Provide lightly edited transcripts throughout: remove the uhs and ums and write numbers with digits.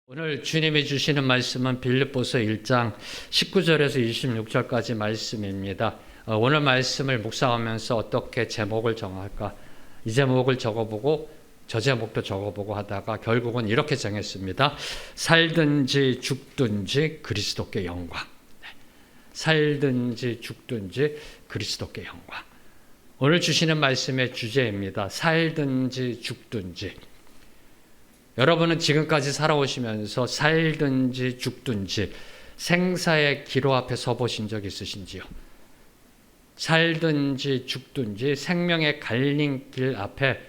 오늘 주님이 주시는 말씀은 빌립보서 1장 19절에서 26절까지 말씀입니다. 오늘 말씀을 묵상하면서 어떻게 제목을 정할까? 이 제목을 적어보고 저 제목도 적어보고 하다가 결국은 이렇게 정했습니다. 살든지 죽든지 그리스도께 영광. 살든지 죽든지 그리스도께 영광. 오늘 주시는 말씀의 주제입니다. 살든지 죽든지. 여러분은 지금까지 살아오시면서 살든지 죽든지 생사의 기로 앞에 서 보신 적 있으신지요? 살든지 죽든지 생명의 갈림길 앞에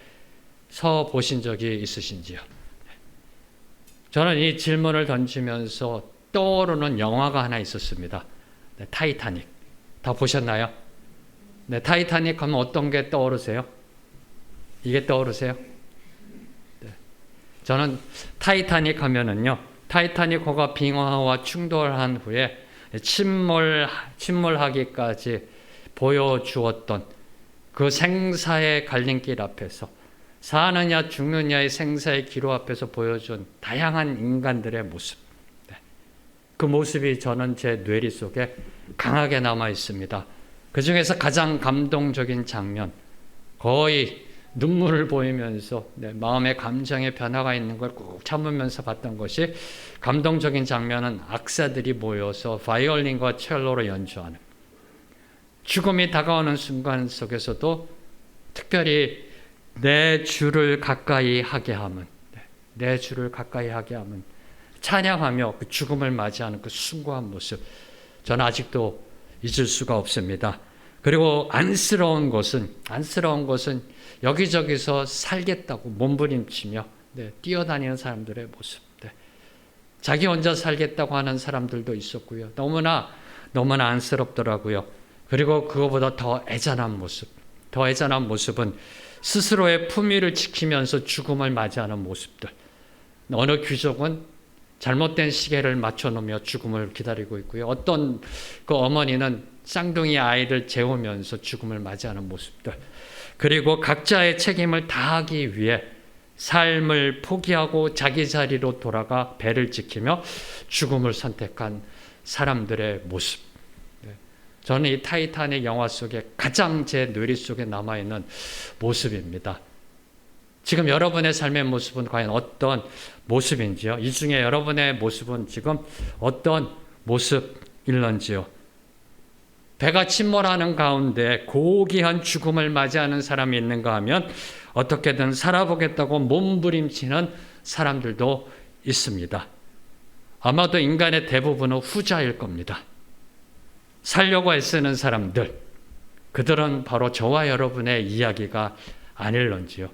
서 보신 적이 있으신지요? 저는 이 질문을 던지면서 떠오르는 영화가 하나 있었습니다. 네, 타이타닉. 다 보셨나요? 네, 타이타닉 하면 어떤 게 떠오르세요? 이게 떠오르세요? 저는 타이타닉 하면은요, 타이타닉호가 빙하와 충돌한 후에 침몰하기까지 보여주었던 그 생사의 갈림길 앞에서 사느냐 죽느냐의 생사의 기로 앞에서 보여준 다양한 인간들의 모습, 그 모습이 저는 제 뇌리 속에 강하게 남아 있습니다. 그 중에서 가장 감동적인 장면, 거의 눈물을 보이면서 마음의 감정의 변화가 있는 걸 꾹 참으면서 봤던 것이, 감동적인 장면은 악사들이 모여서 바이올린과 첼로로 연주하는, 죽음이 다가오는 순간 속에서도 특별히 내 주를 가까이 하게 함은, 내 주를 가까이 하게 함은 찬양하며 그 죽음을 맞이하는 그 숭고한 모습, 저는 아직도 잊을 수가 없습니다. 그리고 안쓰러운 것은 여기저기서 살겠다고 몸부림치며 뛰어다니는 사람들의 모습, 자기 혼자 살겠다고 하는 사람들도 있었고요. 너무나 안쓰럽더라고요. 그리고 그거보다 더 애잔한 모습은 스스로의 품위를 지키면서 죽음을 맞이하는 모습들. 어느 귀족은 잘못된 시계를 맞춰놓으며 죽음을 기다리고 있고요. 어떤 그 어머니는 쌍둥이 아이를 재우면서 죽음을 맞이하는 모습들. 그리고 각자의 책임을 다하기 위해 삶을 포기하고 자기 자리로 돌아가 배를 지키며 죽음을 선택한 사람들의 모습. 저는 이 타이타닉 영화 속에 가장 제 뇌리 속에 남아있는 모습입니다. 지금 여러분의 삶의 모습은 과연 어떤 모습인지요? 이 중에 여러분의 모습은 지금 어떤 모습일런지요? 배가 침몰하는 가운데 고귀한 죽음을 맞이하는 사람이 있는가 하면 어떻게든 살아보겠다고 몸부림치는 사람들도 있습니다. 아마도 인간의 대부분은 후자일 겁니다. 살려고 애쓰는 사람들, 그들은 바로 저와 여러분의 이야기가 아닐런지요.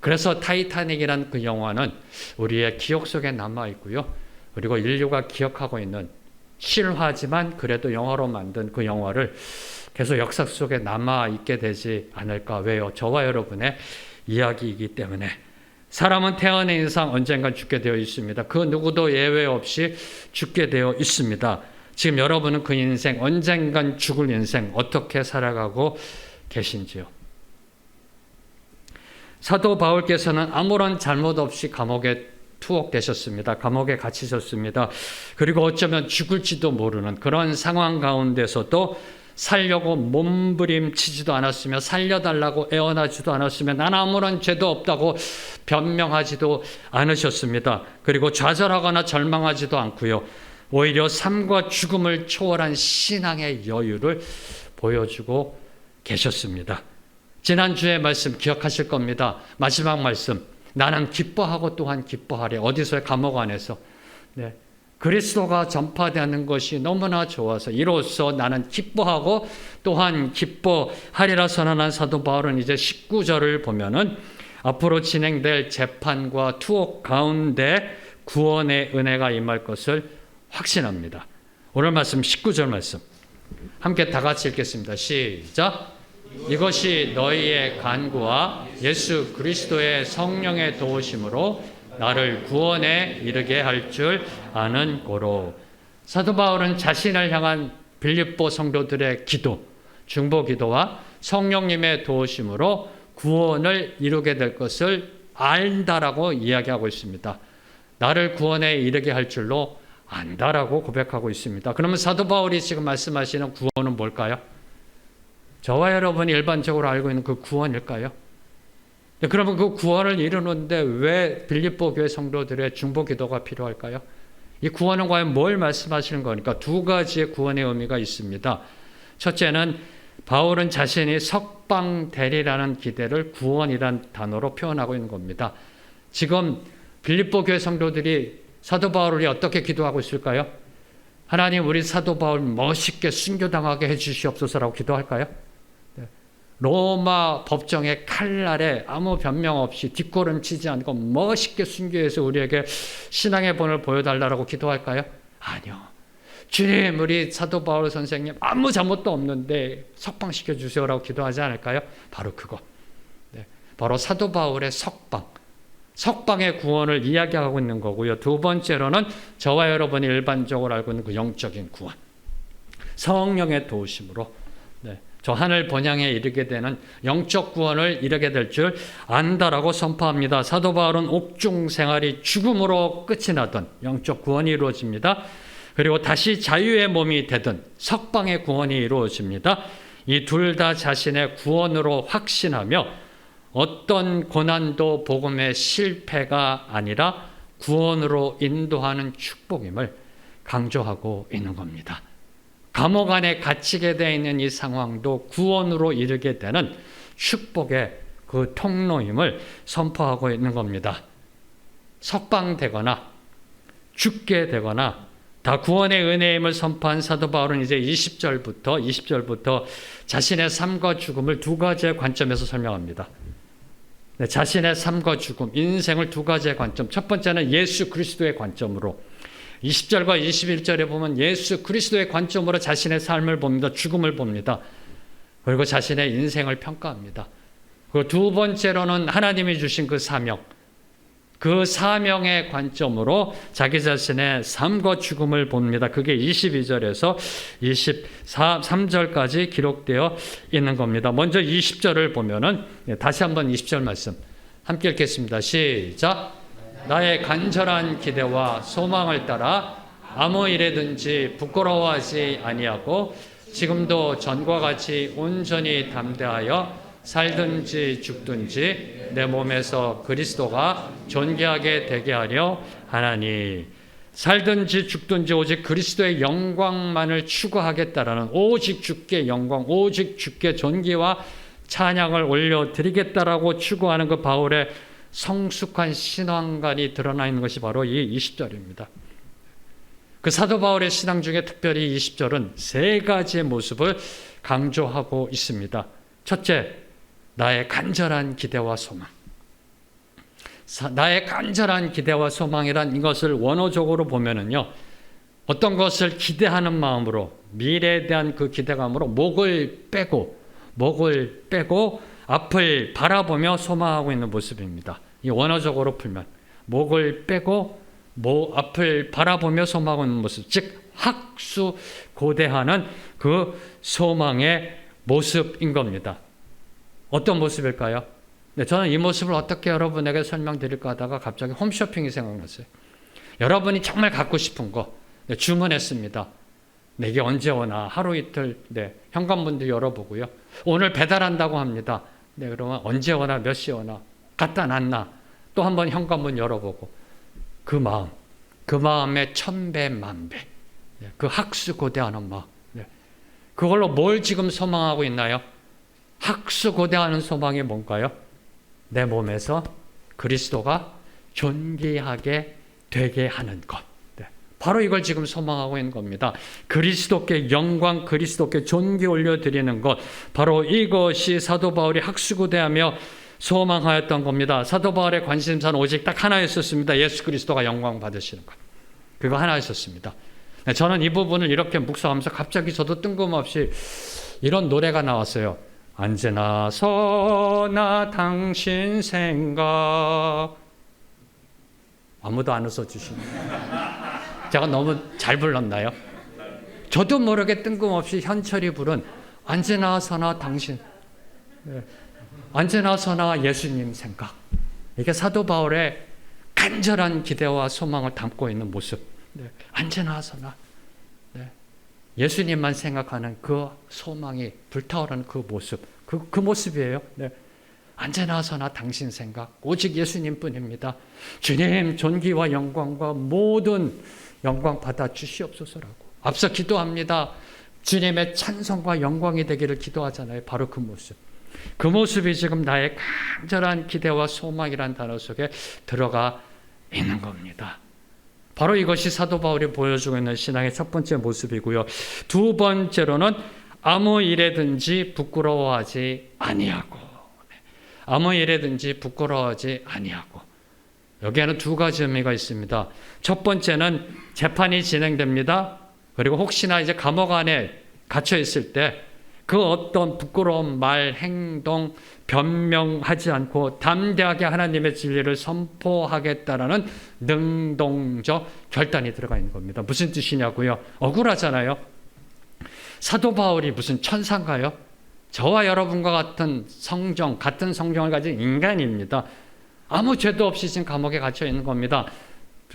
그래서 타이타닉이라는 그 영화는 우리의 기억 속에 남아있고요. 그리고 인류가 기억하고 있는 실화지만 그래도 영화로 만든 그 영화를 계속 역사 속에 남아있게 되지 않을까. 왜요? 저와 여러분의 이야기이기 때문에. 사람은 태어난 이상 언젠간 죽게 되어 있습니다. 그 누구도 예외 없이 죽게 되어 있습니다. 지금 여러분은 그 인생, 언젠간 죽을 인생 어떻게 살아가고 계신지요? 사도 바울께서는 아무런 잘못 없이 감옥에 투옥되셨습니다. 감옥에 갇히셨습니다. 그리고 어쩌면 죽을지도 모르는 그런 상황 가운데서도 살려고 몸부림치지도 않았으며 살려달라고 애원하지도 않았으며 난 아무런 죄도 없다고 변명하지도 않으셨습니다. 그리고 좌절하거나 절망하지도 않고요. 오히려 삶과 죽음을 초월한 신앙의 여유를 보여주고 계셨습니다. 지난주의 말씀 기억하실 겁니다. 마지막 말씀. 나는 기뻐하고 또한 기뻐하리. 어디서의 감옥 안에서. 그리스도가 전파되는 것이 너무나 좋아서 이로써 나는 기뻐하고 또한 기뻐하리라 선언한 사도 바울은 이제 19절을 보면은 앞으로 진행될 재판과 투옥 가운데 구원의 은혜가 임할 것을 확신합니다. 오늘 말씀 19절 말씀 함께 다 같이 읽겠습니다. 시작. 이것이 너희의 간구와 예수 그리스도의 성령의 도우심으로 나를 구원에 이르게 할 줄 아는 고로. 사도 바울은 자신을 향한 빌립보 성도들의 기도, 중보 기도와 성령님의 도우심으로 구원을 이루게 될 것을 안다라고 이야기하고 있습니다. 나를 구원에 이르게 할 줄로 안다라고 고백하고 있습니다. 그러면 사도 바울이 지금 말씀하시는 구원은 뭘까요? 저와 여러분이 일반적으로 알고 있는 그 구원일까요? 그러면 그 구원을 이루는데 왜 빌립보 교회 성도들의 중보 기도가 필요할까요? 이 구원은 과연 뭘 말씀하시는 거니까? 두 가지의 구원의 의미가 있습니다. 첫째는 바울은 자신이 석방되리라는 기대를 구원이란 단어로 표현하고 있는 겁니다. 지금 빌립보 교회 성도들이 사도 바울이 어떻게 기도하고 있을까요? 하나님, 우리 사도 바울 멋있게 순교당하게 해주시옵소서라고 기도할까요? 로마 법정의 칼날에 아무 변명 없이 뒷걸음치지 않고 멋있게 순교해서 우리에게 신앙의 본을 보여달라고 기도할까요? 아니요. 주님, 우리 사도 바울 선생님 아무 잘못도 없는데 석방시켜 주세요라고 기도하지 않을까요? 바로 그거. 바로 사도 바울의 석방의 구원을 이야기하고 있는 거고요. 두 번째로는 저와 여러분이 일반적으로 알고 있는 그 영적인 구원. 성령의 도우심으로 저 하늘 번향에 이르게 되는 영적 구원을 이루게 될 줄 안다라고 선포합니다. 사도 바울은 옥중 생활이 죽음으로 끝이 나던 영적 구원이 이루어집니다. 그리고 다시 자유의 몸이 되든 석방의 구원이 이루어집니다. 이 둘 다 자신의 구원으로 확신하며 어떤 고난도 복음의 실패가 아니라 구원으로 인도하는 축복임을 강조하고 있는 겁니다. 감옥 안에 갇히게 되어 있는 이 상황도 구원으로 이르게 되는 축복의 그 통로임을 선포하고 있는 겁니다. 석방되거나 죽게 되거나 다 구원의 은혜임을 선포한 사도 바울은 이제 20절부터 자신의 삶과 죽음을 두 가지의 관점에서 설명합니다. 자신의 삶과 죽음, 인생을 두 가지의 관점. 첫 번째는 예수 그리스도의 관점으로, 20절과 21절에 보면 예수 그리스도의 관점으로 자신의 삶을 봅니다. 죽음을 봅니다. 그리고 자신의 인생을 평가합니다. 그리고 두 번째로는 하나님이 주신 그 사명, 그 사명의 관점으로 자기 자신의 삶과 죽음을 봅니다. 그게 22절에서 23절까지 기록되어 있는 겁니다. 먼저 20절을 보면은 다시 한번 20절 말씀 함께 읽겠습니다. 시작. 나의 간절한 기대와 소망을 따라 아무 일에든지 부끄러워하지 아니하고 지금도 전과 같이 온전히 담대하여 살든지 죽든지 내 몸에서 그리스도가 존귀하게 되게 하려 하나니. 살든지 죽든지 오직 그리스도의 영광만을 추구하겠다라는, 오직 주께 영광, 오직 주께 존귀와 찬양을 올려드리겠다라고 추구하는 그 바울의 성숙한 신앙관이 드러나 있는 것이 바로 이 20절입니다. 그 사도 바울의 신앙 중에 특별히 20절은 세 가지의 모습을 강조하고 있습니다. 첫째, 나의 간절한 기대와 소망. 나의 간절한 기대와 소망이란 이것을 원어적으로 보면은요, 어떤 것을 기대하는 마음으로, 미래에 대한 그 기대감으로 목을 빼고 앞을 바라보며 소망하고 있는 모습입니다. 이 원어적으로 풀면 목을 빼고 앞을 바라보며 소망하고 있는 모습, 즉 학수고대하는 그 소망의 모습인 겁니다. 어떤 모습일까요? 네, 저는 이 모습을 어떻게 여러분에게 설명드릴까 하다가 갑자기 홈쇼핑이 생각났어요. 여러분이 정말 갖고 싶은 거 주문했습니다. 내게 언제 오나, 하루 이틀, 현관문도 열어보고요. 오늘 배달한다고 합니다. 그러면 언제 오나, 몇 시에 오나, 갖다 놨나, 또 한번 현관문 열어보고, 그 마음의 천배 만배, 그 학수고대하는 마음, 그걸로 뭘 지금 소망하고 있나요? 학수고대하는 소망이 뭔가요? 내 몸에서 그리스도가 존귀하게 되게 하는 것. 바로 이걸 지금 소망하고 있는 겁니다. 그리스도께 영광, 그리스도께 존귀 올려드리는 것, 바로 이것이 사도 바울이 학수고대하며 소망하였던 겁니다. 사도 바울의 관심사는 오직 딱 하나였었습니다. 예수 그리스도가 영광 받으시는 것. 그거 하나였었습니다. 저는 이 부분을 이렇게 묵상하면서 갑자기 저도 뜬금없이 이런 노래가 나왔어요. 언제나 서나 당신 생각. 아무도 안 웃어주시네요. 제가 너무 잘 불렀나요? 저도 모르게 뜬금없이 현철이 부른 언제나 서나 당신, 언제나 서나 예수님 생각. 이게 사도 바울의 간절한 기대와 소망을 담고 있는 모습. 네. 언제나 서나 네. 예수님만 생각하는 그 소망이 불타오르는 그 모습. 그 모습이에요. 네. 언제나 서나 당신 생각, 오직 예수님뿐입니다. 주님 존귀와 영광과 모든 영광 받아 주시옵소서라고 앞서 기도합니다. 주님의 찬송과 영광이 되기를 기도하잖아요. 바로 그 모습. 그 모습이 지금 나의 간절한 기대와 소망이라는 단어 속에 들어가 있는 겁니다. 바로 이것이 사도 바울이 보여주고 있는 신앙의 첫 번째 모습이고요. 두 번째로는 아무 일에든지 부끄러워하지 아니하고, 아무 일에든지 부끄러워하지 아니하고. 여기에는 두 가지 의미가 있습니다. 첫 번째는 재판이 진행됩니다. 그리고 혹시나 이제 감옥 안에 갇혀 있을 때 그 어떤 부끄러운 말, 행동, 변명하지 않고 담대하게 하나님의 진리를 선포하겠다라는 능동적 결단이 들어가 있는 겁니다. 무슨 뜻이냐고요? 억울하잖아요. 사도 바울이 무슨 천사인가요? 저와 여러분과 같은 성정, 같은 성정을 가진 인간입니다. 아무 죄도 없이 지금 감옥에 갇혀 있는 겁니다.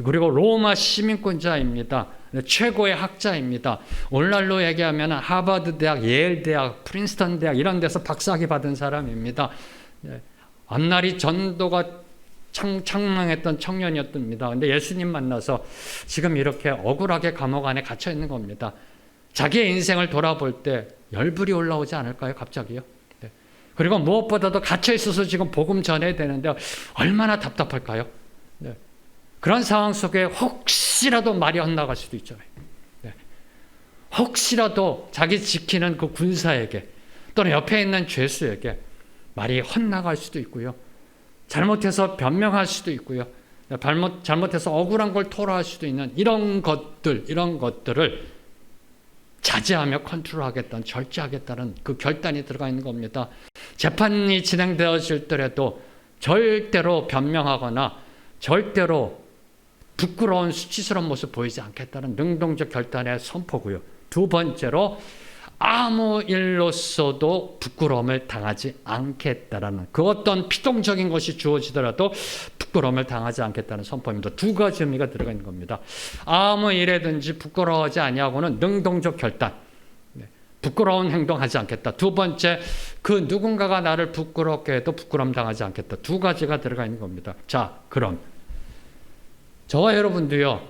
그리고 로마 시민권자입니다. 최고의 학자입니다. 오늘날로 얘기하면 하버드 대학, 예일 대학, 프린스턴 대학 이런 데서 박사학위 받은 사람입니다. 앞날이 전도가 창망했던 청년이었답니다. 근데 예수님 만나서 지금 이렇게 억울하게 감옥 안에 갇혀 있는 겁니다. 자기의 인생을 돌아볼 때 열불이 올라오지 않을까요? 갑자기요. 네. 그리고 무엇보다도 갇혀 있어서 지금 복음 전해야 되는데 얼마나 답답할까요? 네. 그런 상황 속에 혹시라도 말이 헛나갈 수도 있잖아요. 네. 혹시라도 자기 지키는 그 군사에게 또는 옆에 있는 죄수에게 말이 헛나갈 수도 있고요. 잘못해서 변명할 수도 있고요. 잘못해서 억울한 걸 토로할 수도 있는 이런 것들을 자제하며 컨트롤하겠다는, 절제하겠다는 그 결단이 들어가 있는 겁니다. 재판이 진행되어질 때라도 절대로 변명하거나 절대로 부끄러운 수치스러운 모습 보이지 않겠다는 능동적 결단의 선포고요. 두 번째로 아무 일로서도 부끄러움을 당하지 않겠다라는 그 어떤 피동적인 것이 주어지더라도 부끄러움을 당하지 않겠다는 선포입니다. 두 가지 의미가 들어가 있는 겁니다. 아무 일에든지 부끄러워하지 아니하고는 능동적 결단, 부끄러운 행동하지 않겠다. 두 번째, 그 누군가가 나를 부끄럽게 해도 부끄러움 당하지 않겠다. 두 가지가 들어가 있는 겁니다. 자, 그럼 저와 여러분도요,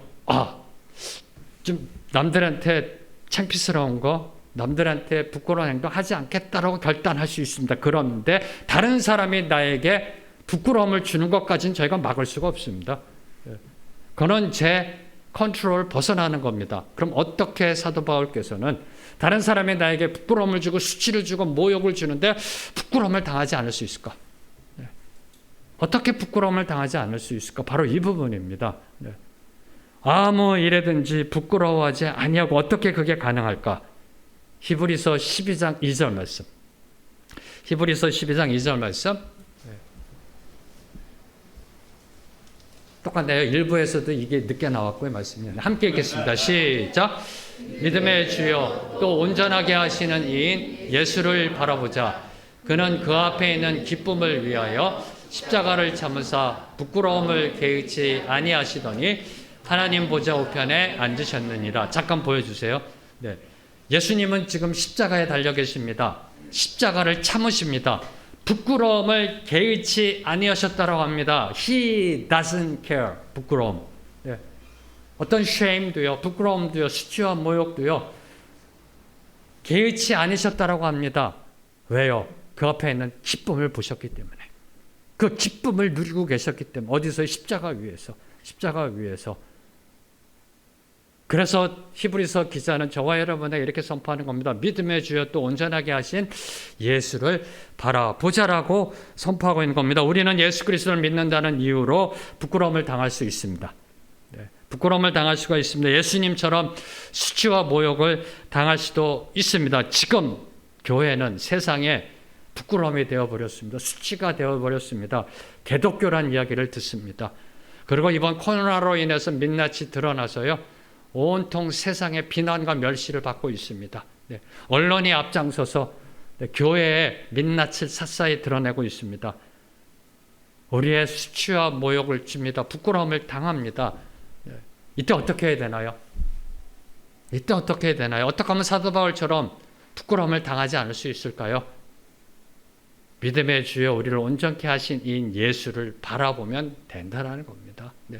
좀 남들한테 창피스러운 거, 남들한테 부끄러운 행동 하지 않겠다라고 결단할 수 있습니다. 그런데 다른 사람이 나에게 부끄러움을 주는 것까지는 저희가 막을 수가 없습니다. 그건 제 컨트롤 벗어나는 겁니다. 그럼 어떻게 사도 바울께서는 다른 사람이 나에게 부끄러움을 주고 수치를 주고 모욕을 주는데 부끄러움을 당하지 않을 수 있을까? 어떻게 부끄러움을 당하지 않을 수 있을까? 바로 이 부분입니다. 아무 일에든지 부끄러워하지 아니하고 어떻게 그게 가능할까? 히브리서 12장 2절 말씀. 히브리서 12장 2절 말씀. 똑같네요. 일부에서도 이게 늦게 나왔고요. 말씀이. 함께 읽겠습니다. 시작. 믿음의 주여 또 온전하게 하시는 이인 예수를 바라보자. 그는 그 앞에 있는 기쁨을 위하여 십자가를 참으사 부끄러움을 개의치 아니하시더니 하나님 보좌 우편에 앉으셨느니라. 잠깐 보여주세요. 네. 예수님은 지금 십자가에 달려 계십니다. 십자가를 참으십니다. 부끄러움을 개의치 아니하셨다고 합니다. He doesn't care. 부끄러움. 네. 어떤 shame도요, 부끄러움도요, 수치와 모욕도요, 개의치 않으셨다고 합니다. 왜요? 그 앞에 있는 기쁨을 보셨기 때문에. 그 기쁨을 누리고 계셨기 때문에. 어디서? 십자가 위에서. 그래서 히브리서 기자는 저와 여러분에게 이렇게 선포하는 겁니다. 믿음의 주여 또 온전하게 하신 예수를 바라보자라고 선포하고 있는 겁니다. 우리는 예수 그리스도를 믿는다는 이유로 부끄러움을 당할 수 있습니다. 부끄러움을 당할 수가 있습니다. 예수님처럼 수치와 모욕을 당할 수도 있습니다. 지금 교회는 세상에 부끄러움이 되어버렸습니다. 수치가 되어버렸습니다. 개독교란 이야기를 듣습니다. 그리고 이번 코로나로 인해서 민낯이 드러나서요, 온통 세상의 비난과 멸시를 받고 있습니다. 네. 언론이 앞장서서 교회의 민낯을 샅샅이 드러내고 있습니다. 우리의 수치와 모욕을 줍니다. 부끄러움을 당합니다. 이때 어떻게 해야 되나요? 이때 어떻게 해야 되나요? 어떻게 하면 사도 바울처럼 부끄러움을 당하지 않을 수 있을까요? 믿음의 주여 우리를 온전케 하신 이 예수를 바라보면 된다는 겁니다. 네.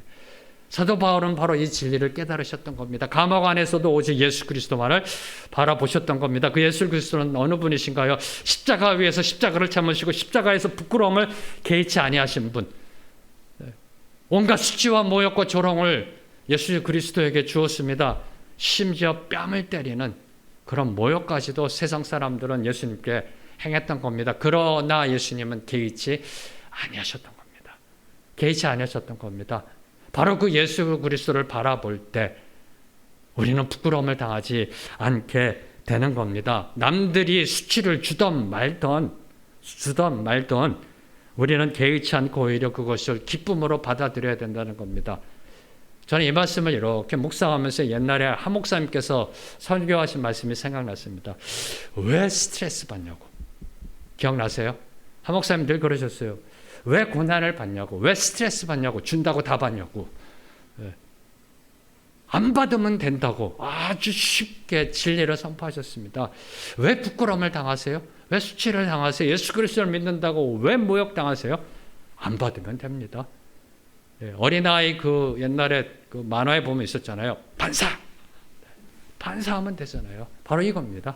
사도 바울은 바로 이 진리를 깨달으셨던 겁니다. 감옥 안에서도 오직 예수 그리스도만을 바라보셨던 겁니다. 그 예수 그리스도는 어느 분이신가요? 십자가 위에서 십자가를 참으시고 십자가에서 부끄러움을 개의치 아니하신 분. 온갖 수치와 모욕과 조롱을 예수 그리스도에게 주었습니다. 심지어 뺨을 때리는 그런 모욕까지도 세상 사람들은 예수님께 행했던 겁니다. 그러나 예수님은 개의치 아니하셨던 겁니다. 개의치 아니하셨던 겁니다. 바로 그 예수 그리스도를 바라볼 때 우리는 부끄러움을 당하지 않게 되는 겁니다. 남들이 수치를 주던 말던 우리는 개의치 않고 오히려 그것을 기쁨으로 받아들여야 된다는 겁니다. 저는 이 말씀을 이렇게 묵상하면서 옛날에 한 목사님께서 설교하신 말씀이 생각났습니다. 왜 스트레스 받냐고. 기억나세요? 한 목사님 늘 그러셨어요. 왜 고난을 받냐고, 왜 스트레스 받냐고, 준다고 다 받냐고. 안 받으면 된다고 아주 쉽게 진리를 선포하셨습니다. 왜 부끄러움을 당하세요? 왜 수치를 당하세요? 예수 그리스도를 믿는다고 왜 모욕당하세요? 안 받으면 됩니다. 어린아이 그 옛날에 그 만화에 보면 있었잖아요. 반사하면 되잖아요. 바로 이겁니다.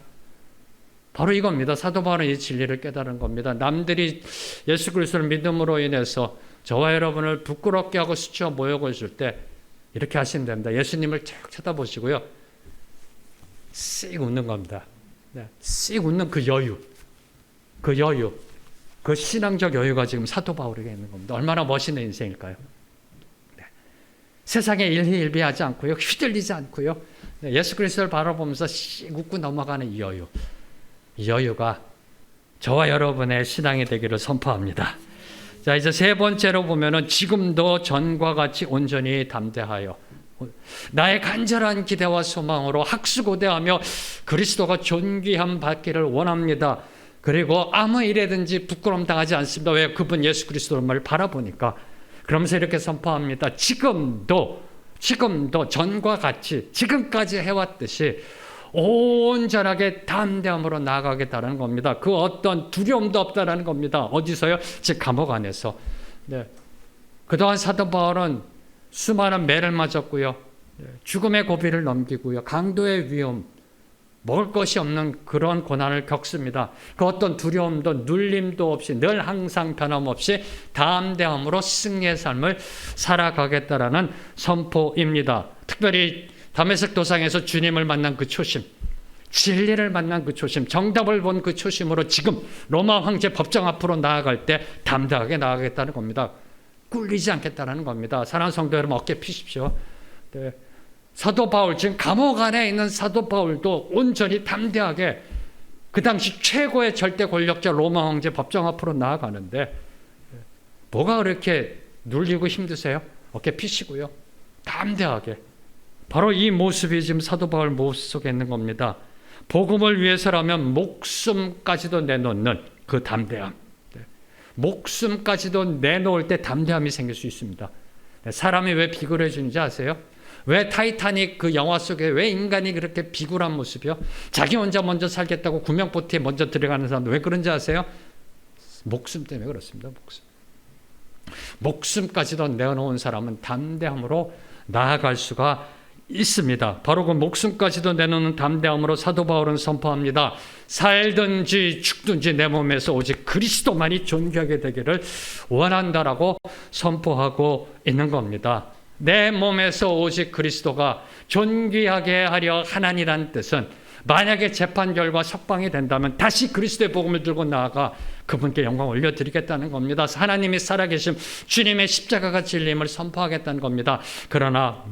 바로 이겁니다. 사도 바울은 이 진리를 깨달은 겁니다. 남들이 예수 그리스도를 믿음으로 인해서 저와 여러분을 부끄럽게 하고 수치와 모욕을 줄 때 이렇게 하시면 됩니다. 예수님을 쭉 쳐다보시고요. 씩 웃는 겁니다. 씩 웃는 그 여유, 그 신앙적 여유가 지금 사도 바울에게 있는 겁니다. 얼마나 멋있는 인생일까요? 세상에 일희일비하지 않고요. 휘둘리지 않고요. 예수 그리스도를 바라보면서 씩 웃고 넘어가는 이 여유. 이 여유가 저와 여러분의 신앙이 되기를 선포합니다. 자, 이제 세 번째로 보면은 지금도 전과 같이 온전히 담대하여 나의 간절한 기대와 소망으로 학수고대하며 그리스도가 존귀함 받기를 원합니다. 그리고 아무 일에든지 부끄러움 당하지 않습니다. 왜? 그분 예수 그리스도를 바라보니까. 그러면서 이렇게 선포합니다. 지금도 전과 같이 지금까지 해왔듯이 온전하게 담대함으로 나아가겠다는 겁니다. 그 어떤 두려움도 없다라는 겁니다. 어디서요? 즉 감옥 안에서. 네. 그동안 사도 바울은 수많은 매를 맞았고요. 죽음의 고비를 넘기고요. 강도의 위험, 먹을 것이 없는 그런 고난을 겪습니다. 그 어떤 두려움도 눌림도 없이 늘 항상 변함없이 담대함으로 승리의 삶을 살아가겠다라는 선포입니다. 특별히 다메섹 도상에서 주님을 만난 그 초심, 진리를 만난 그 초심, 정답을 본 그 초심으로 지금 로마 황제 법정 앞으로 나아갈 때 담대하게 나아가겠다는 겁니다. 꿀리지 않겠다는 겁니다. 사랑하는 성도 여러분, 어깨 피십시오. 네. 사도 바울, 지금 감옥 안에 있는 사도 바울도 온전히 담대하게 그 당시 최고의 절대 권력자 로마 황제 법정 앞으로 나아가는데 뭐가 그렇게 눌리고 힘드세요? 어깨 피시고요. 담대하게. 바로 이 모습이 지금 사도 바울 모습 속에 있는 겁니다. 복음을 위해서라면 목숨까지도 내놓는 그 담대함. 목숨까지도 내놓을 때 담대함이 생길 수 있습니다. 사람이 왜 비굴해지는지 아세요? 왜 타이타닉 그 영화 속에 왜 인간이 그렇게 비굴한 모습이요? 자기 혼자 먼저 살겠다고 구명보트에 먼저 들어가는 사람들 왜 그런지 아세요? 목숨 때문에 그렇습니다. 목숨까지도 내어놓은 사람은 담대함으로 나아갈 수가 있습니다. 바로 그 목숨까지도 내놓는 담대함으로 사도 바울은 선포합니다. 살든지 죽든지 내 몸에서 오직 그리스도만이 존귀하게 되기를 원한다라고 선포하고 있는 겁니다. 내 몸에서 오직 그리스도가 존귀하게 하려 하나니란 뜻은 만약에 재판 결과 석방이 된다면 다시 그리스도의 복음을 들고 나아가 그분께 영광 올려드리겠다는 겁니다. 하나님이 살아계심, 주님의 십자가가 진리임을 선포하겠다는 겁니다. 그러나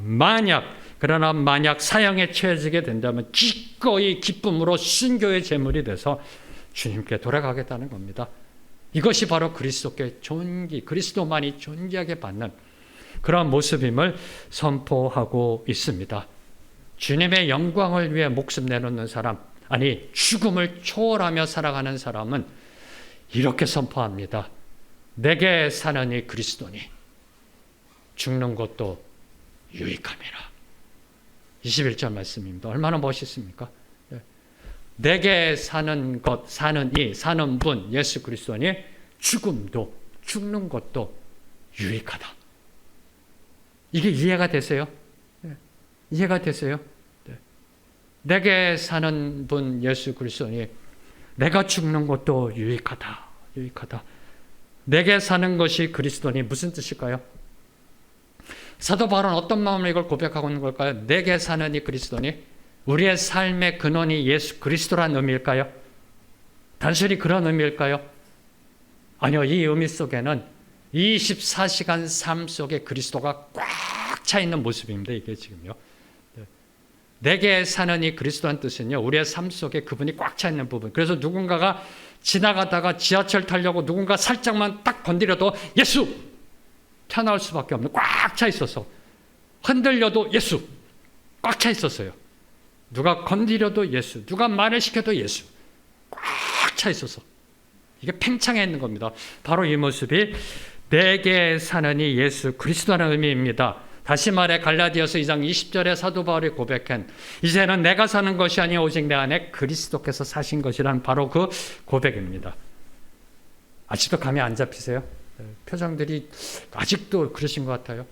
만약 사형에 처해지게 된다면 기꺼이 기쁨으로 순교의 제물이 돼서 주님께 돌아가겠다는 겁니다. 이것이 바로 그리스도께 그리스도만이 존귀하게 받는 그런 모습임을 선포하고 있습니다. 주님의 영광을 위해 목숨 내놓는 사람, 아니 죽음을 초월하며 살아가는 사람은 이렇게 선포합니다. 내게 사느니 그리스도니 죽는 것도 유익함이라. 21절 말씀입니다. 얼마나 멋있습니까? 내게 사는 것, 사는 분 예수 그리스도니 죽음도, 죽는 것도 유익하다. 이게 이해가 되세요? 이해가 되세요? 내게 사는 분 예수 그리스도니 내가 죽는 것도 유익하다. 유익하다. 내게 사는 것이 그리스도니 무슨 뜻일까요? 사도 바울은 어떤 마음으로 이걸 고백하고 있는 걸까요? 내게 사느니 그리스도니 우리의 삶의 근원이 예수 그리스도란 의미일까요? 단순히 그런 의미일까요? 아니요. 이 의미 속에는 24시간 삶 속에 그리스도가 꽉 차 있는 모습입니다. 이게 지금요. 내게 사느니 그리스도란 뜻은요. 우리의 삶 속에 그분이 꽉 차 있는 부분. 그래서 누군가가 지나가다가 지하철 타려고 누군가 살짝만 딱 건드려도 예수! 튀어나올 수밖에 없는 꽉 차 있어서 흔들려도 예수! 꽉 차 있었어요. 누가 건드려도 예수, 누가 말을 시켜도 예수. 꽉 차 있어서 이게 팽창해 있는 겁니다. 바로 이 모습이 내게 사느니 예수 그리스도라는 의미입니다. 다시 말해 갈라디아서 2장 20절에 사도 바울이 고백한 이제는 내가 사는 것이 아니요 오직 내 안에 그리스도께서 사신 것이란 바로 그 고백입니다. 아직도 감이 안 잡히세요? 표정들이 아직도 그러신 것 같아요.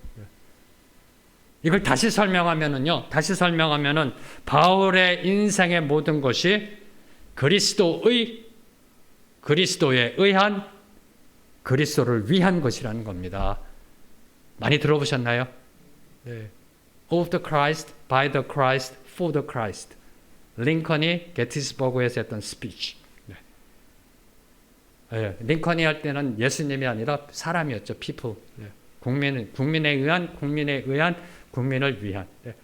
이걸 다시 설명하면은 바울의 인생의 모든 것이 그리스도에 의한 그리스도를 위한 것이라는 겁니다. 많이 들어보셨나요? 네. Of the Christ, by the Christ, for the Christ. 링컨이 게티스버그에서 했던 스피치. 네. 네. 링컨이 할 때는 예수님이 아니라 사람이었죠. people. 네. 국민에 의한, 국민을 위한. 네.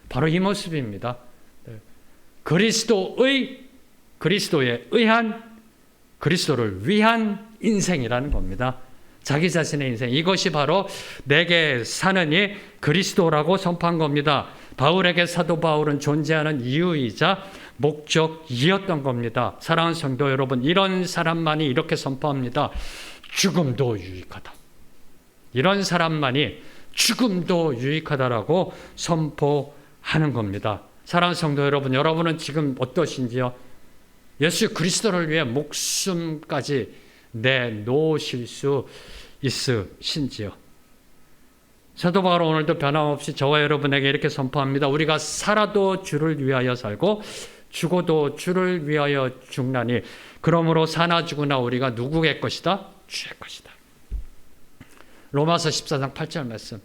바로 이 모습입니다. 네. 그리스도에 의한, 그리스도를 위한 인생이라는 겁니다. 자기 자신의 인생. 이것이 바로 내게 사느니 그리스도라고 선포한 겁니다. 바울에게 사도 바울은 존재하는 이유이자 목적이었던 겁니다. 사랑하는 성도 여러분, 이런 사람만이 이렇게 선포합니다. 죽음도 유익하다. 이런 사람만이 죽음도 유익하다라고 선포하는 겁니다. 사랑하는 성도 여러분, 여러분은 지금 어떠신지요? 예수 그리스도를 위해 목숨까지 내놓으실 수 있으신지요? 사도 바울은 오늘도 변함없이 저와 여러분에게 이렇게 선포합니다. 우리가 살아도 주를 위하여 살고 죽어도 주를 위하여 죽나니 그러므로 사나 죽으나 우리가 누구의 것이다? 주의 것이다. 로마서 14장 8절 말씀.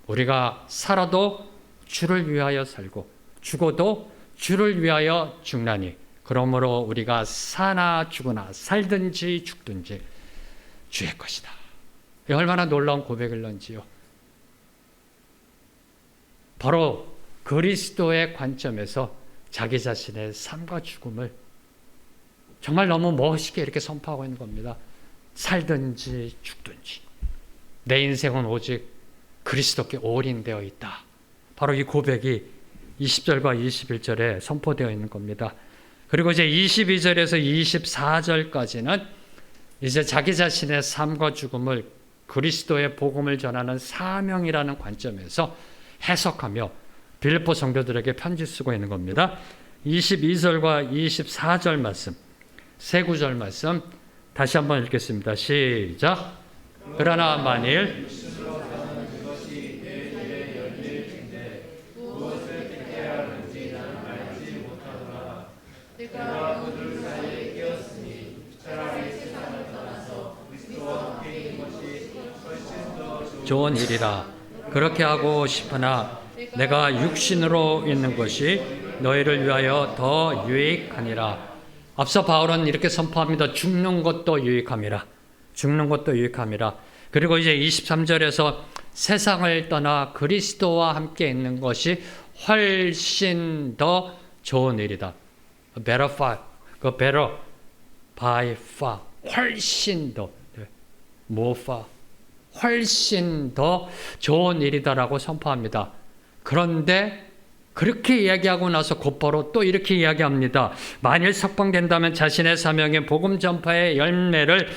우리가 살아도 주를 위하여 살고 죽어도 주를 위하여 죽나니 그러므로 우리가 사나 죽으나 살든지 죽든지 주의 것이다. 얼마나 놀라운 고백일런지요. 바로 그리스도의 관점에서 자기 자신의 삶과 죽음을 정말 너무 멋있게 이렇게 선포하고 있는 겁니다. 살든지 죽든지 내 인생은 오직 그리스도께 올인되어 있다. 바로 이 고백이 20절과 21절에 선포되어 있는 겁니다. 그리고 이제 22절에서 24절까지는 이제 자기 자신의 삶과 죽음을 그리스도의 복음을 전하는 사명이라는 관점에서 해석하며 빌립보 성도들에게 편지 쓰고 있는 겁니다. 22절과 24절 말씀, 세 구절 말씀 다시 한번 읽겠습니다. 시작. 그러나 만일 좋은 일이라 그렇게 하고 싶으나 내가 육신으로 있는 것이 너희를 위하여 더 유익하니라. 앞서 바울은 이렇게 선포합니다. 죽는 것도 유익함이라. 죽는 것도 유익함이라. 그리고 이제 23절에서 세상을 떠나 그리스도와 함께 있는 것이 훨씬 더 좋은 일이다. better by far. 훨씬 더. more far. 훨씬 더 좋은 일이다라고 선포합니다. 그런데 그렇게 이야기하고 나서 곧바로 또 이렇게 이야기합니다. 만일 석방된다면 자신의 사명의 복음 전파의 열매를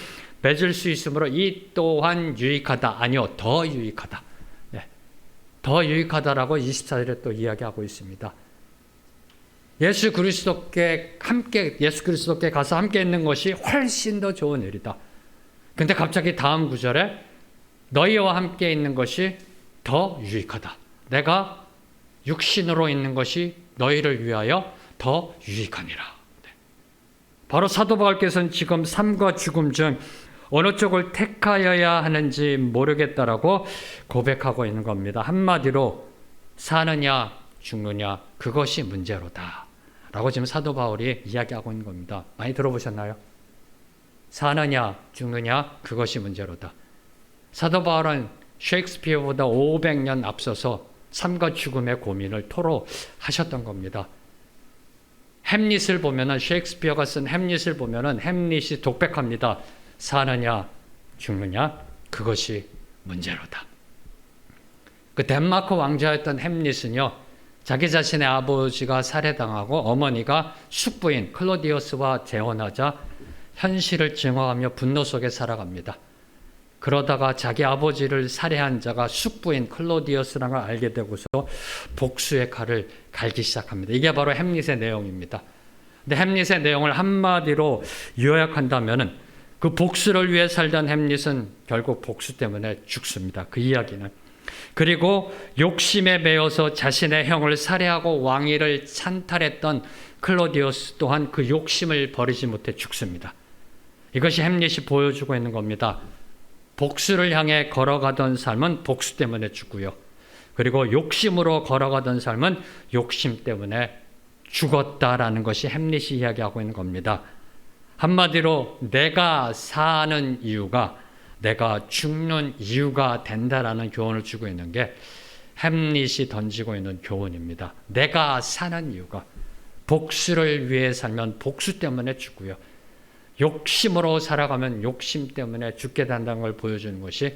맺을 수 있으므로 이 또한 유익하다. 아니요, 더 유익하다. 네. 더 유익하다라고 24절에 또 이야기하고 있습니다. 예수 그리스도께 가서 함께 있는 것이 훨씬 더 좋은 일이다. 근데 갑자기 다음 구절에 너희와 함께 있는 것이 더 유익하다. 내가 육신으로 있는 것이 너희를 위하여 더 유익하니라. 바로 사도 바울께서는 지금 삶과 죽음 중 어느 쪽을 택하여야 하는지 모르겠다라고 고백하고 있는 겁니다. 한마디로 사느냐 죽느냐 그것이 문제로다 라고 지금 사도 바울이 이야기하고 있는 겁니다. 많이 들어보셨나요? 사느냐 죽느냐 그것이 문제로다. 사도 바울은 셰익스피어보다 500년 앞서서 삶과 죽음의 고민을 토로하셨던 겁니다. 햄릿을 보면은 셰익스피어가 쓴 햄릿을 보면은 햄릿이 독백합니다. 사느냐 죽느냐 그것이 문제로다. 그 덴마크 왕자였던 햄릿은요, 자기 자신의 아버지가 살해당하고 어머니가 숙부인 클로디어스와 재혼하자 현실을 증오하며 분노 속에 살아갑니다. 그러다가 자기 아버지를 살해한 자가 숙부인 클로디어스라는 걸 알게 되고서 복수의 칼을 갈기 시작합니다. 이게 바로 햄릿의 내용입니다. 근데 햄릿의 내용을 한마디로 요약한다면은 그 복수를 위해 살던 햄릿은 결국 복수 때문에 죽습니다. 그 이야기는. 그리고 욕심에 매여서 자신의 형을 살해하고 왕위를 찬탈했던 클로디어스 또한 그 욕심을 버리지 못해 죽습니다. 이것이 햄릿이 보여주고 있는 겁니다. 복수를 향해 걸어가던 삶은 복수 때문에 죽고요. 그리고 욕심으로 걸어가던 삶은 욕심 때문에 죽었다라는 것이 햄릿이 이야기하고 있는 겁니다. 한마디로 내가 사는 이유가 내가 죽는 이유가 된다라는 교훈을 주고 있는 게 햄릿이 던지고 있는 교훈입니다. 내가 사는 이유가 복수를 위해 살면 복수 때문에 죽고요. 욕심으로 살아가면 욕심 때문에 죽게 된다는 걸 보여주는 것이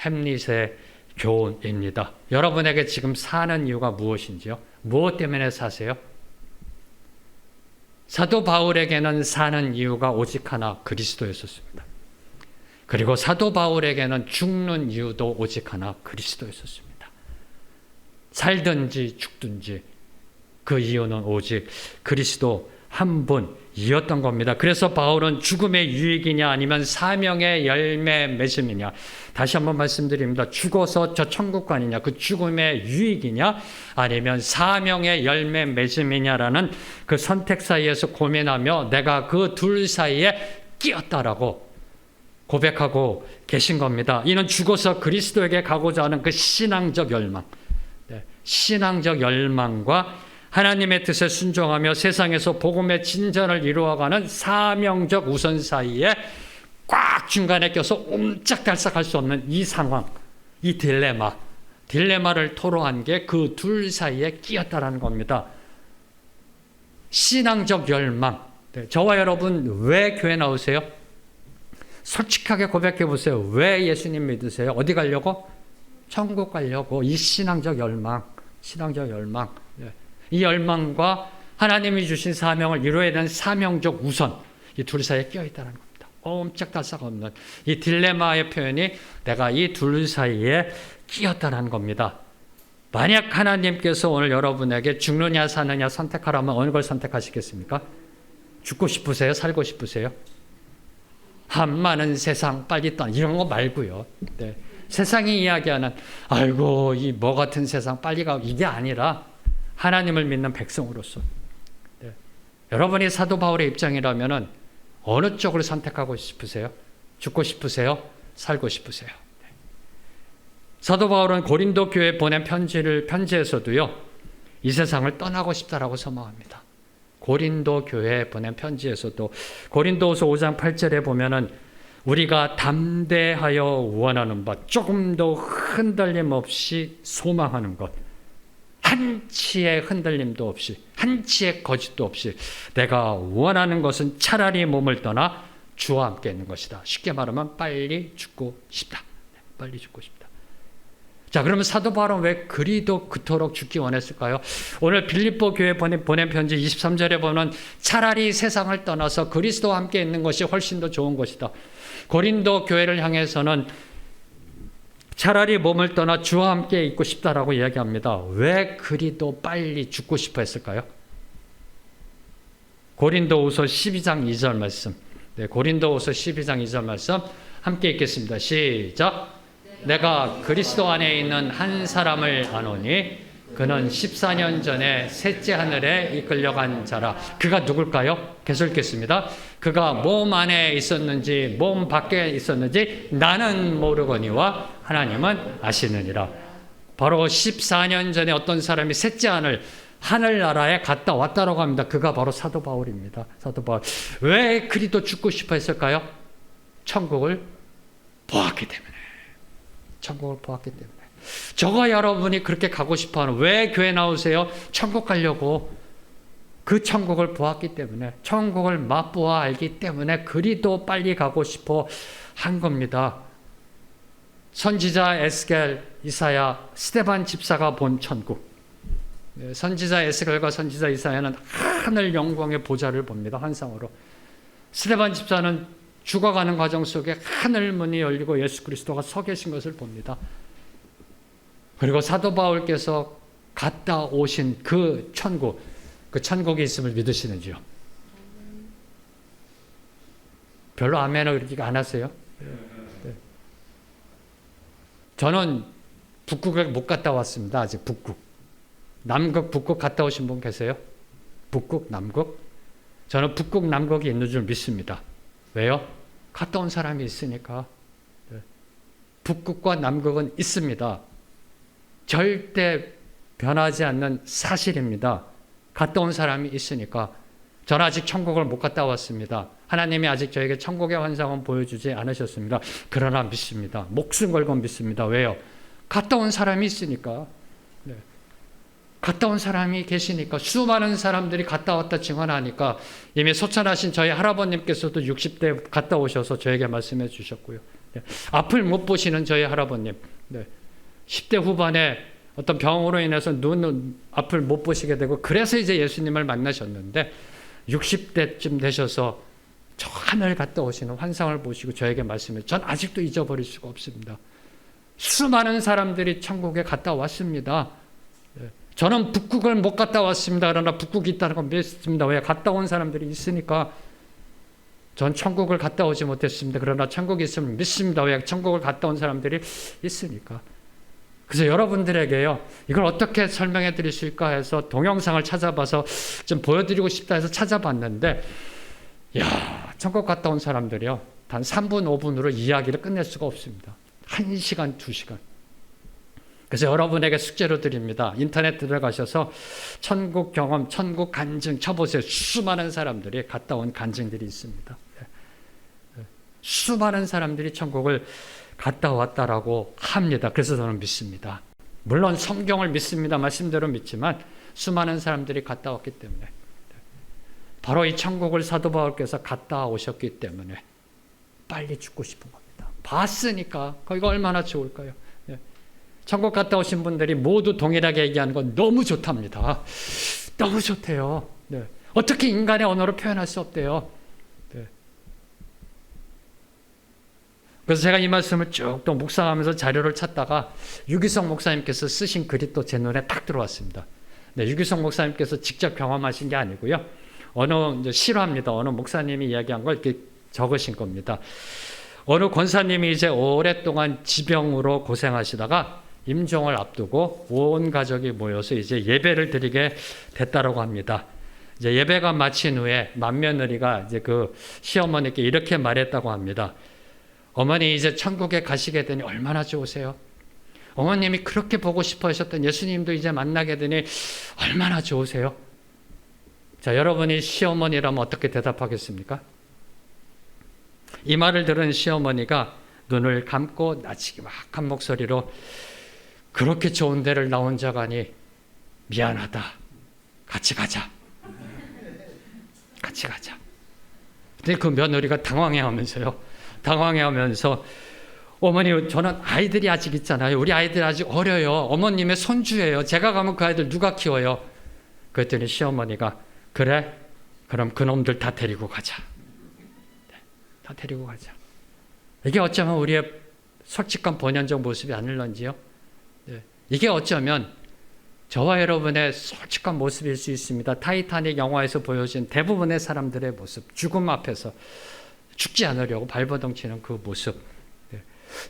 햄릿의 교훈입니다. 여러분에게 지금 사는 이유가 무엇인지요? 무엇 때문에 사세요? 사도 바울에게는 사는 이유가 오직 하나 그리스도였었습니다. 그리고 사도 바울에게는 죽는 이유도 오직 하나 그리스도였었습니다. 살든지 죽든지 그 이유는 오직 그리스도 한 분이었던 겁니다. 그래서 바울은 죽음의 유익이냐 아니면 사명의 열매 맺음이냐, 다시 한번 말씀드립니다. 죽어서 저 천국 가느냐, 그 죽음의 유익이냐 아니면 사명의 열매 맺음이냐라는 그 선택 사이에서 고민하며 내가 그 둘 사이에 끼었다라고 고백하고 계신 겁니다. 이는 죽어서 그리스도에게 가고자 하는 그 신앙적 열망, 신앙적 열망과 하나님의 뜻에 순종하며 세상에서 복음의 진전을 이루어가는 사명적 우선 사이에 꽉 중간에 껴서 옴짝달싹할 수 없는 이 상황, 이 딜레마를 토로한 게 그 둘 사이에 끼었다라는 겁니다. 신앙적 열망. 저와 여러분 왜 교회 나오세요? 솔직하게 고백해 보세요. 왜 예수님 믿으세요? 어디 가려고? 천국 가려고. 이 신앙적 열망. 이 열망과 하나님이 주신 사명을 이루어야 되는 사명적 우선, 이 둘 사이에 끼어있다는 겁니다. 옴짝달싹 없는 이 딜레마의 표현이 내가 이 둘 사이에 끼었다는 겁니다. 만약 하나님께서 오늘 여러분에게 죽느냐 사느냐 선택하라면 어느 걸 선택하시겠습니까? 죽고 싶으세요? 살고 싶으세요? 많은 세상 빨리 떠나 이런 거 말고요. 네. 세상이 이야기하는 아이고 이 뭐 같은 세상 빨리 가, 이게 아니라 하나님을 믿는 백성으로서 여러분이 사도 바울의 입장이라면 어느 쪽을 선택하고 싶으세요? 죽고 싶으세요? 살고 싶으세요? 사도 바울은 고린도 교회에 보낸 편지에서도요, 이 세상을 떠나고 싶다라고 소망합니다. 고린도 교회에 보낸 편지에서도 고린도후서 5장 8절에 보면은 우리가 담대하여 원하는 바 조금도 흔들림 없이 소망하는 것, 한치의 흔들림도 없이 한치의 거짓도 없이 내가 원하는 것은 차라리 몸을 떠나 주와 함께 있는 것이다. 쉽게 말하면 빨리 죽고 싶다. 빨리 죽고 싶다. 자, 그러면 사도 바울은 왜 그리도 그토록 죽기 원했을까요? 오늘 빌립보 교회에 보낸 편지 23절에 보면 차라리 세상을 떠나서 그리스도와 함께 있는 것이 훨씬 더 좋은 것이다. 고린도 교회를 향해서는 차라리 몸을 떠나 주와 함께 있고 싶다라고 이야기합니다. 왜 그리도 빨리 죽고 싶어 했을까요? 고린도후서 12장 2절 말씀. 네, 고린도후서 12장 2절 말씀 함께 읽겠습니다. 시작. 내가 그리스도 안에 있는 한 사람을 아노니 그는 14년 전에 셋째 하늘에 이끌려간 자라. 그가 누굴까요? 계속 읽겠습니다. 그가 몸 안에 있었는지 몸 밖에 있었는지 나는 모르거니와 하나님은 아시느니라. 바로 14년 전에 어떤 사람이 셋째 하늘나라에 갔다 왔다라고 합니다. 그가 바로 사도 바울입니다. 사도 바울. 왜 그리도 죽고 싶어 했을까요? 천국을 보았기 때문에. 천국을 보았기 때문에. 저와 여러분이 그렇게 가고 싶어하는, 왜 교회 나오세요? 천국 가려고. 그 천국을 보았기 때문에, 천국을 맛보아 알기 때문에 그리도 빨리 가고 싶어 한 겁니다. 선지자 에스겔, 이사야, 스데반 집사가 본 천국. 선지자 에스겔과 선지자 이사야는 하늘 영광의 보좌를 봅니다. 환상으로. 스데반 집사는 죽어가는 과정 속에 하늘 문이 열리고 예수 그리스도가 서 계신 것을 봅니다. 그리고 사도 바울께서 갔다 오신 그 천국, 그 천국에 있음을 믿으시는지요? 별로 아멘을 그렇게 안 하세요? 네. 저는 북극에 못 갔다 왔습니다. 아직 북극. 남극, 북극 갔다 오신 분 계세요? 북극, 남극? 저는 북극, 남극이 있는 줄 믿습니다. 왜요? 갔다 온 사람이 있으니까. 북극과 남극은 있습니다. 절대 변하지 않는 사실입니다. 갔다 온 사람이 있으니까. 저는 아직 천국을 못 갔다 왔습니다. 하나님이 아직 저에게 천국의 환상은 보여주지 않으셨습니다. 그러나 믿습니다. 목숨 걸고 믿습니다. 왜요? 갔다 온 사람이 있으니까. 네. 갔다 온 사람이 계시니까. 수많은 사람들이 갔다 왔다 증언하니까. 이미 소천하신 저희 할아버님께서도 60대 갔다 오셔서 저에게 말씀해 주셨고요. 네. 앞을 못 보시는 저희 할아버님. 네. 10대 후반에 어떤 병으로 인해서 눈 앞을 못 보시게 되고, 그래서 이제 예수님을 만나셨는데 60대쯤 되셔서 저 하늘 갔다 오시는 환상을 보시고 저에게 말씀해, 전 아직도 잊어버릴 수가 없습니다. 수많은 사람들이 천국에 갔다 왔습니다. 저는 북극을 못 갔다 왔습니다. 그러나 북극이 있다는 건 믿습니다. 왜? 갔다 온 사람들이 있으니까. 전 천국을 갔다 오지 못했습니다. 그러나 천국이 있으면 믿습니다. 왜? 천국을 갔다 온 사람들이 있으니까. 그래서 여러분들에게요, 이걸 어떻게 설명해 드릴 수 있을까 해서 동영상을 찾아봐서 좀 보여드리고 싶다 해서 찾아봤는데, 야, 천국 갔다 온 사람들이요, 단 3분, 5분으로 이야기를 끝낼 수가 없습니다. 1시간, 2시간. 그래서 여러분에게 숙제로 드립니다. 인터넷 들어가셔서 천국 경험, 천국 간증 쳐보세요. 수많은 사람들이 갔다 온 간증들이 있습니다. 수많은 사람들이 천국을 갔다 왔다라고 합니다. 그래서 저는 믿습니다. 물론 성경을 믿습니다. 말씀대로 믿지만 수많은 사람들이 갔다 왔기 때문에, 바로 이 천국을 사도 바울께서 갔다 오셨기 때문에 빨리 죽고 싶은 겁니다. 봤으니까. 거기가 얼마나 좋을까요? 천국 갔다 오신 분들이 모두 동일하게 얘기하는 건 너무 좋답니다. 너무 좋대요. 네. 어떻게 인간의 언어로 표현할 수 없대요. 네. 그래서 제가 이 말씀을 쭉 또 묵상하면서 자료를 찾다가 유기성 목사님께서 쓰신 글이 또 제 눈에 딱 들어왔습니다. 네, 유기성 목사님께서 직접 경험하신 게 아니고요. 이제 실화입니다. 어느 목사님이 이야기한 걸 이렇게 적으신 겁니다. 어느 권사님이 이제 오랫동안 지병으로 고생하시다가 임종을 앞두고 온 가족이 모여서 이제 예배를 드리게 됐다라고 합니다. 이제 예배가 마친 후에 맏며느리가 이제 그 시어머니께 이렇게 말했다고 합니다. 어머니, 이제 천국에 가시게 되니 얼마나 좋으세요? 어머님이 그렇게 보고 싶어 하셨던 예수님도 이제 만나게 되니 얼마나 좋으세요? 자, 여러분이 시어머니라면 어떻게 대답하겠습니까? 이 말을 들은 시어머니가 눈을 감고 나지막한 목소리로, 그렇게 좋은 데를 나 혼자 가니 미안하다. 같이 가자. 같이 가자. 근데 그 며느리가 당황해하면서 어머니, 저는 아이들이 아직 있잖아요. 우리 아이들 아직 어려요. 어머님의 손주예요. 제가 가면 그 아이들 누가 키워요? 그랬더니 시어머니가, 그래? 그럼 그놈들 다 데리고 가자. 다 데리고 가자. 이게 어쩌면 우리의 솔직한 본연적 모습이 아닐런지요. 네. 이게 어쩌면 저와 여러분의 솔직한 모습일 수 있습니다. 타이타닉 영화에서 보여진 대부분의 사람들의 모습, 죽음 앞에서 죽지 않으려고 발버둥 치는 그 모습. 네.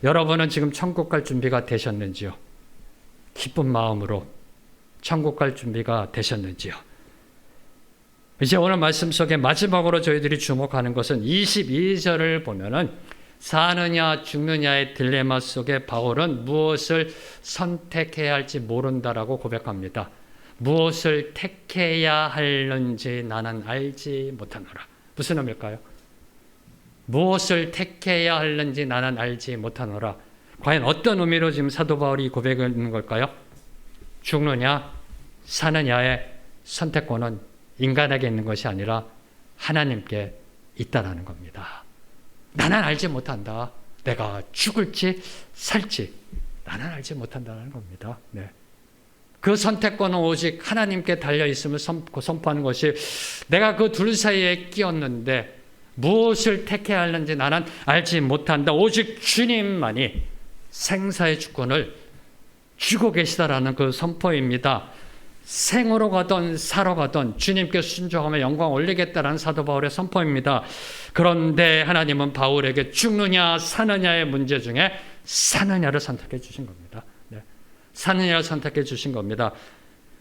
여러분은 지금 천국 갈 준비가 되셨는지요? 기쁜 마음으로 천국 갈 준비가 되셨는지요? 이제 오늘 말씀 속에 마지막으로 저희들이 주목하는 것은 22절을 보면은 사느냐 죽느냐의 딜레마 속에 바울은 무엇을 선택해야 할지 모른다라고 고백합니다. 무엇을 택해야 하는지 나는 알지 못하노라. 무슨 의미일까요? 무엇을 택해야 하는지 나는 알지 못하노라. 과연 어떤 의미로 지금 사도 바울이 고백하는 걸까요? 죽느냐 사느냐의 선택권은 인간에게 있는 것이 아니라 하나님께 있다라는 겁니다. 나는 알지 못한다. 내가 죽을지 살지 나는 알지 못한다는 겁니다. 네. 그 선택권은 오직 하나님께 달려있음을 선포하는 것이 내가 그 둘 사이에 끼었는데 무엇을 택해야 하는지 나는 알지 못한다. 오직 주님만이 생사의 주권을 쥐고 계시다라는 그 선포입니다. 생으로 가던 사로 가던 주님께 순종하며 영광 올리겠다라는 사도 바울의 선포입니다. 그런데 하나님은 바울에게 죽느냐 사느냐의 문제 중에 사느냐를 선택해 주신 겁니다. 네. 사느냐를 선택해 주신 겁니다.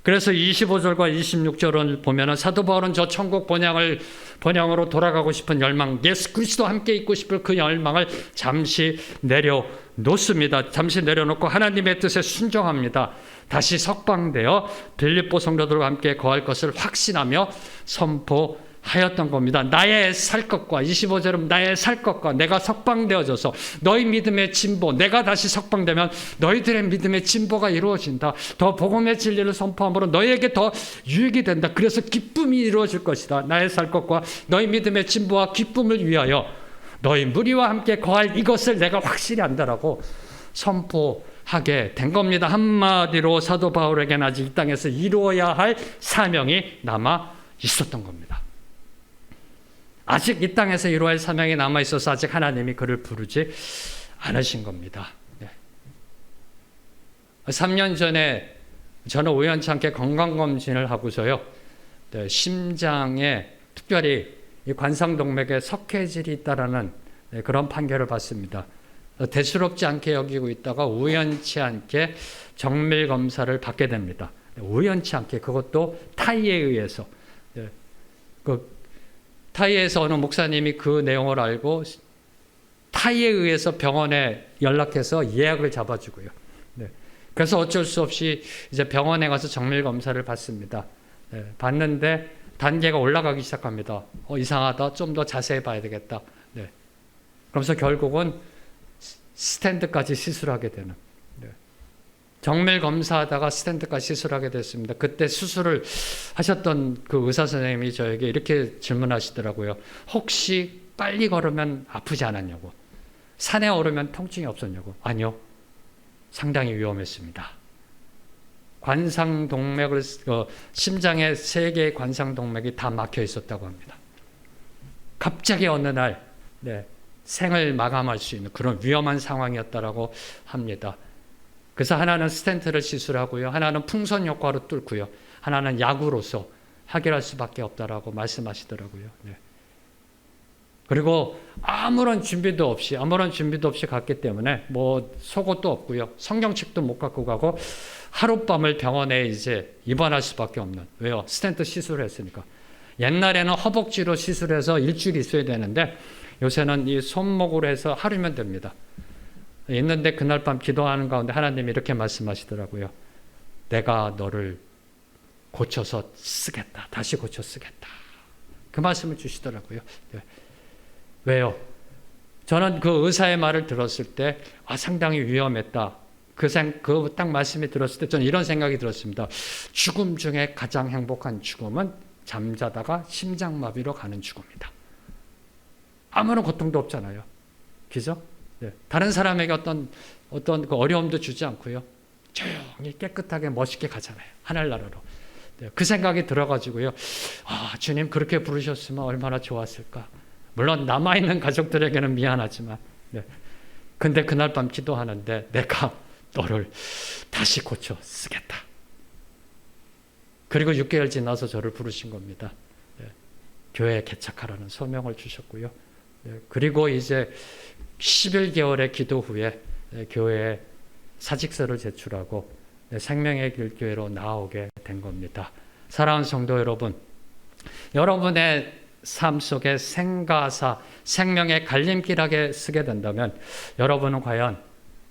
그래서 25절과 26절을 보면 사도 바울은 저 천국 본향으로 돌아가고 싶은 열망, 예수 그리스도와 함께 있고 싶을 그 열망을 잠시 내려놓습니다. 잠시 내려놓고 하나님의 뜻에 순종합니다. 다시 석방되어 빌립보 성도들과 함께 거할 것을 확신하며 선포하였던 겁니다. 나의 살 것과 25절은 나의 살 것과 내가 석방되어져서 너희 믿음의 진보, 내가 다시 석방되면 너희들의 믿음의 진보가 이루어진다. 더 복음의 진리를 선포함으로 너희에게 더 유익이 된다. 그래서 기쁨이 이루어질 것이다. 나의 살 것과 너희 믿음의 진보와 기쁨을 위하여 너희 무리와 함께 거할 이것을 내가 확실히 안다라고 선포하게 된 겁니다. 한마디로 사도 바울에게는 아직 이 땅에서 이루어야 할 사명이 남아 있었던 겁니다. 아직 이 땅에서 이루어야 할 사명이 남아 있어서 아직 하나님이 그를 부르지 않으신 겁니다. 네. 3년 전에 저는 우연치 않게 건강검진을 하고서요, 네, 심장에 특별히 이 관상동맥에 석회질이 있다라는 그런 판결을 받습니다. 대수롭지 않게 여기고 있다가 우연치 않게 정밀 검사를 받게 됩니다. 우연치 않게, 그것도 타이에 의해서. 타이에서 어느 목사님이 그 내용을 알고 타이에 의해서 병원에 연락해서 예약을 잡아주고요. 그래서 어쩔 수 없이 이제 병원에 가서 정밀 검사를 받습니다. 받는데 단계가 올라가기 시작합니다. 이상하다. 좀 더 자세히 봐야 되겠다. 그러면서 결국은 스탠드까지 시술하게 되는. 정밀 검사하다가 스탠드까지 시술하게 됐습니다. 그때 수술을 하셨던 그 의사 선생님이 저에게 이렇게 질문하시더라고요. 혹시 빨리 걸으면 아프지 않았냐고. 산에 오르면 통증이 없었냐고. 아니요. 상당히 위험했습니다. 관상동맥을, 심장의 3개의 관상동맥이 다 막혀 있었다고 합니다. 갑자기 어느 날 생을 마감할 수 있는 그런 위험한 상황이었다고 합니다. 그래서 하나는 스텐트를 시술하고요, 하나는 풍선 효과로 뚫고요, 하나는 약으로서 해결할 수밖에 없다라고 말씀하시더라고요. 그리고 아무런 준비도 없이 갔기 때문에 뭐 속옷도 없고요, 성경책도 못 갖고 가고 하룻밤을 병원에 이제 입원할 수밖에 없는. 왜요? 스텐트 시술을 했으니까. 옛날에는 허벅지로 시술해서 일주일 있어야 되는데 요새는 이 손목으로 해서 하루면 됩니다. 있는데 그날 밤 기도하는 가운데 하나님이 이렇게 말씀하시더라고요. 내가 너를 고쳐서 쓰겠다. 다시 고쳐 쓰겠다. 그 말씀을 주시더라고요. 왜요? 저는 그 의사의 말을 들었을 때 상당히 위험했다. 그 딱 말씀이 들었을 때 저는 이런 생각이 들었습니다. 죽음 중에 가장 행복한 죽음은 잠자다가 심장마비로 가는 죽음이다. 아무런 고통도 없잖아요. 그죠? 다른 사람에게 어떤 그 어려움도 주지 않고요. 조용히 깨끗하게 멋있게 가잖아요. 하늘나라로. 그 생각이 들어가지고요. 주님 그렇게 부르셨으면 얼마나 좋았을까. 물론 남아있는 가족들에게는 미안하지만 네. 근데 그날 밤 기도하는데 내가 너를 다시 고쳐 쓰겠다. 그리고 6개월 지나서 저를 부르신 겁니다. 네. 교회 개척하라는 소명을 주셨고요. 네. 그리고 이제 11개월의 기도 후에 교회에 사직서를 제출하고 생명의 길 교회로 나오게 된 겁니다. 사랑하는 성도 여러분, 여러분의 삶 속에 생가사, 생명의 갈림길하게 쓰게 된다면 여러분은 과연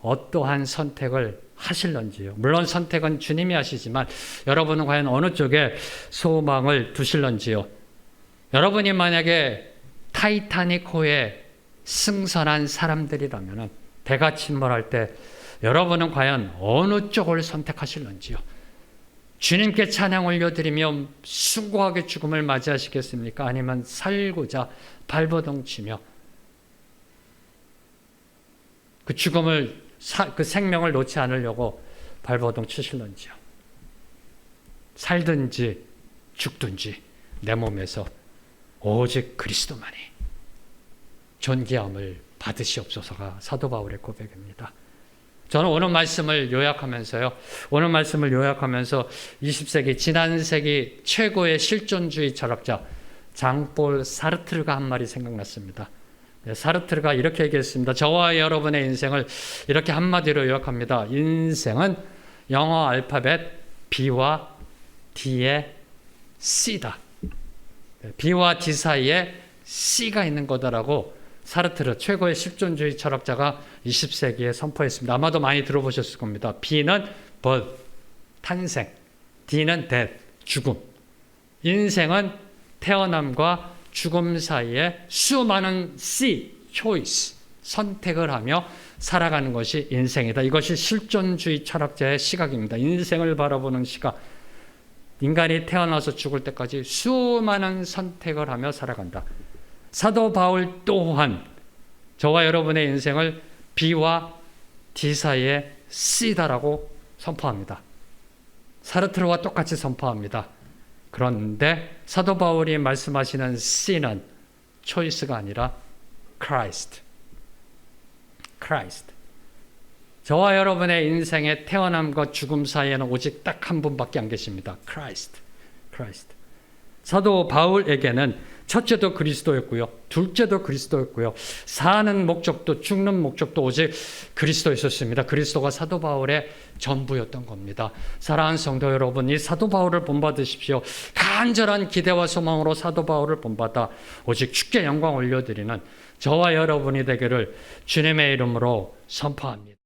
어떠한 선택을 하실런지요? 물론 선택은 주님이 하시지만 여러분은 과연 어느 쪽에 소망을 두실런지요? 여러분이 만약에 타이타닉호에 승선한 사람들이라면 배가 침몰할 때 여러분은 과연 어느 쪽을 선택하실런지요? 주님께 찬양 올려드리며 숭고하게 죽음을 맞이하시겠습니까? 아니면 살고자 발버둥 치며 그 죽음을, 그 생명을 놓지 않으려고 발버둥 치실런지요? 살든지 죽든지 내 몸에서 오직 그리스도만이 존귀함을 받으시옵소서가 사도 바울의 고백입니다. 저는 오늘 말씀을 요약하면서 20세기, 지난 세기 최고의 실존주의 철학자 장폴 사르트르가 한 말이 생각났습니다. 사르트르가 이렇게 얘기했습니다. 저와 여러분의 인생을 이렇게 한마디로 요약합니다. 인생은 영어 알파벳 B와 D의 C다. B와 D 사이에 C가 있는 거다라고 사르트르 최고의 실존주의 철학자가 20세기에 선포했습니다. 아마도 많이 들어보셨을 겁니다. B는 birth, 탄생, D는 death, 죽음. 인생은 태어남과 죽음 사이에 수많은 C, choice, 선택을 하며 살아가는 것이 인생이다. 이것이 실존주의 철학자의 시각입니다. 인생을 바라보는 시각. 인간이 태어나서 죽을 때까지 수많은 선택을 하며 살아간다. 사도 바울 또한 저와 여러분의 인생을 B와 D 사이에 C다라고 선포합니다. 사르트르와 똑같이 선포합니다. 그런데 사도 바울이 말씀하시는 C는 초이스가 아니라 Christ. 저와 여러분의 인생의 태어남과 죽음 사이에는 오직 딱 한 분밖에 안 계십니다. Christ. 사도 바울에게는 첫째도 그리스도였고요. 둘째도 그리스도였고요. 사는 목적도 죽는 목적도 오직 그리스도였었습니다. 그리스도가 사도 바울의 전부였던 겁니다. 사랑하는 성도 여러분, 이 사도 바울을 본받으십시오. 간절한 기대와 소망으로 사도 바울을 본받아 오직 주께 영광 올려드리는 저와 여러분이 되기를 주님의 이름으로 선포합니다.